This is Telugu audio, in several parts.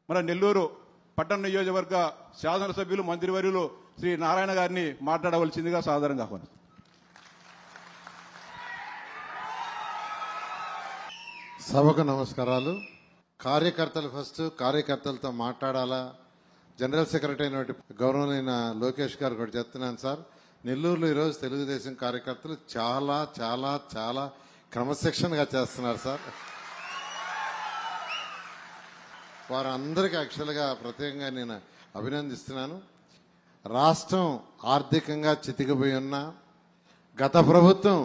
మన నెల్లూరు పట్టణ నియోజకవర్గ శాసనసభ్యులు మంత్రివర్యులు శ్రీ నారాయణ గారిని మాట్లాడవలసిందిగా సాధారణంగా ఆహ్వానిస్తున్నాను. సభకు నమస్కారాలు. కార్యకర్తలు ఫస్ట్ కార్యకర్తలతో మాట్లాడాలా. జనరల్ సెక్రటరీ అయిన గౌరవనీయ లోకేష్ గారు కూడా చెప్తున్నాను సార్, నెల్లూరులో ఈరోజు తెలుగుదేశం కార్యకర్తలు చాలా చాలా చాలా క్రమశిక్షణగా చేస్తున్నారు సార్. వారందరికీ యాక్చువల్గా ప్రత్యేకంగా నేను అభినందిస్తున్నాను. రాష్ట్రం ఆర్థికంగా చితికిపోయి ఉన్నా, గత ప్రభుత్వం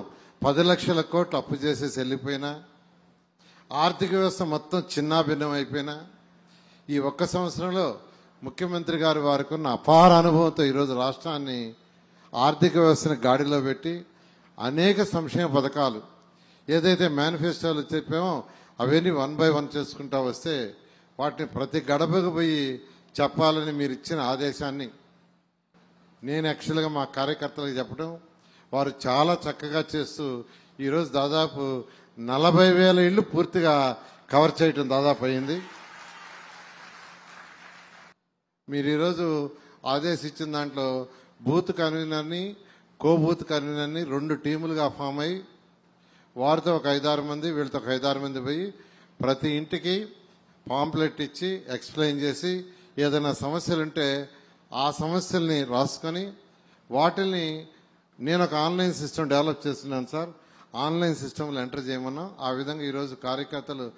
10 లక్షల కోట్లు అప్పు చేసేసి వెళ్ళిపోయినా, ఆర్థిక వ్యవస్థ మొత్తం చిన్నాభిన్నం అయిపోయినా, ఈ ఒక్క సంవత్సరంలో ముఖ్యమంత్రి గారు వారికి ఉన్న అపార అనుభవంతో ఈరోజు రాష్ట్రాన్ని ఆర్థిక వ్యవస్థను గాడిలో పెట్టి అనేక సంక్షేమ పథకాలు ఏదైతే మేనిఫెస్టోలు చెప్పామో అవన్నీ 1 by 1 చేసుకుంటా వస్తే వాటిని ప్రతి గడపకు పోయి చెప్పాలని మీరు ఇచ్చిన ఆదేశాన్ని నేను యాక్చువల్గా మా కార్యకర్తలకు చెప్పడం, వారు చాలా చక్కగా చేస్తూ ఈరోజు దాదాపు 40,000 ఇళ్లు పూర్తిగా కవర్ చేయటం దాదాపు అయింది. మీరు ఈరోజు ఆదేశించిన దాంట్లో బూత్ కన్వీనర్ని, బూత్ కన్వీనర్ని 2 టీములుగా ఫామ్ అయ్యి వారితో ఒక 5-6 మంది, వీళ్ళతో ఒక 5-6 మంది పోయి ప్రతి ఇంటికి పాంప్లెట్ ఇచ్చి ఎక్స్ప్లెయిన్ చేసి ఏదైనా సమస్యలుంటే ఆ సమస్యల్ని రాసుకొని వాటిల్ని నేను ఒక ఆన్లైన్ సిస్టమ్ డెవలప్ చేస్తున్నాను సార్. ఆన్లైన్ సిస్టమ్లో ఎంటర్ చేయమన్నా. ఆ విధంగా ఈరోజు కార్యకర్తలు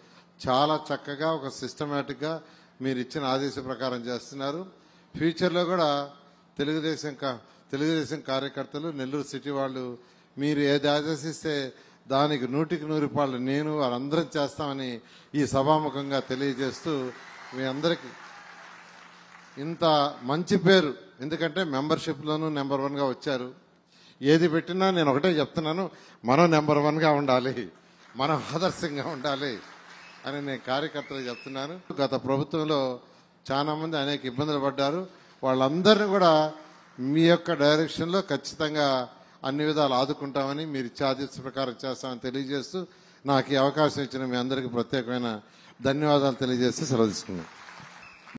చాలా చక్కగా ఒక సిస్టమేటిక్గా మీరు ఇచ్చిన ఆదేశం ప్రకారం చేస్తున్నారు. ఫ్యూచర్లో కూడా తెలుగుదేశం కార్యకర్తలు నెల్లూరు సిటీ వాళ్ళు మీరు ఏది ఆదేశిస్తే దానికి 100కి 100 రూపాయలు నేను వారందరం చేస్తామని ఈ సభాముఖంగా తెలియజేస్తూ మీ అందరికీ ఇంత మంచి పేరు, ఎందుకంటే మెంబర్షిప్లోనూ నెంబర్ 1గా వచ్చారు. ఏది పెట్టినా నేను ఒకటే చెప్తున్నాను, మనం నెంబర్ 1గా ఉండాలి, మనం ఆదర్శంగా ఉండాలి అని నేను కార్యకర్తలు చెప్తున్నాను. గత ప్రభుత్వంలో చాలా మంది అనేక ఇబ్బందులు పడ్డారు. వాళ్ళందరినీ కూడా మీ యొక్క డైరెక్షన్లో ఖచ్చితంగా అన్ని విధాలు ఆదుకుంటామని, మీరు ఇచ్చే ఆదేశ ప్రకారం చేస్తామని తెలియజేస్తూ నాకు ఈ అవకాశం ఇచ్చిన మీ అందరికీ ప్రత్యేకమైన ధన్యవాదాలు తెలియజేస్తూ సెలవు తీసుకున్నాను.